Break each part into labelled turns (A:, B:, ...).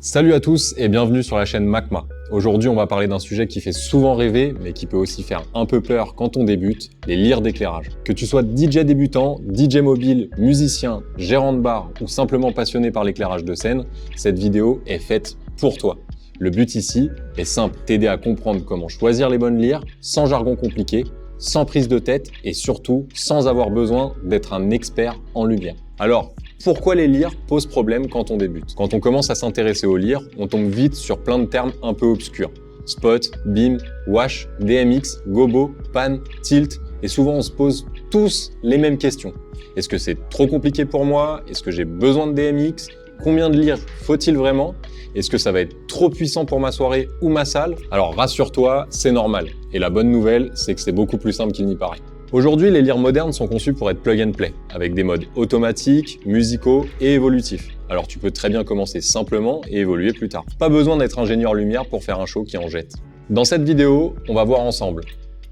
A: Salut à tous et bienvenue sur la chaîne MacMa. Aujourd'hui, on va parler d'un sujet qui fait souvent rêver, mais qui peut aussi faire un peu peur quand on débute, les lyres d'éclairage. Que tu sois DJ débutant, DJ mobile, musicien, gérant de bar ou simplement passionné par l'éclairage de scène, cette vidéo est faite pour toi. Le but ici est simple, t'aider à comprendre comment choisir les bonnes lyres, sans jargon compliqué, sans prise de tête et surtout sans avoir besoin d'être un expert en lumière. Alors, pourquoi les lyres posent problème quand on débute? Quand on commence à s'intéresser aux lyres, on tombe vite sur plein de termes un peu obscurs. Spot, beam, wash, DMX, gobo, pan, tilt, et souvent on se pose tous les mêmes questions. Est-ce que c'est trop compliqué pour moi? Est-ce que j'ai besoin de DMX? Combien de lyres faut-il vraiment? Est-ce que ça va être trop puissant pour ma soirée ou ma salle? Alors rassure-toi, c'est normal. Et la bonne nouvelle, c'est que c'est beaucoup plus simple qu'il n'y paraît. Aujourd'hui, les lyres modernes sont conçus pour être plug and play, avec des modes automatiques, musicaux et évolutifs. Alors tu peux très bien commencer simplement et évoluer plus tard. Pas besoin d'être ingénieur lumière pour faire un show qui en jette. Dans cette vidéo, on va voir ensemble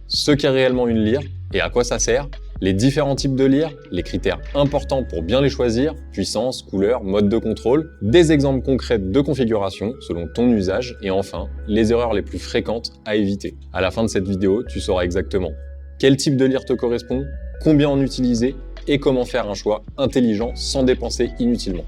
A: ce qu'est réellement une lyre et à quoi ça sert, les différents types de lyres, les critères importants pour bien les choisir, puissance, couleur, mode de contrôle, des exemples concrets de configuration selon ton usage et enfin, les erreurs les plus fréquentes à éviter. À la fin de cette vidéo, tu sauras exactement quel type de lyre te correspond, combien en utiliser et comment faire un choix intelligent sans dépenser inutilement.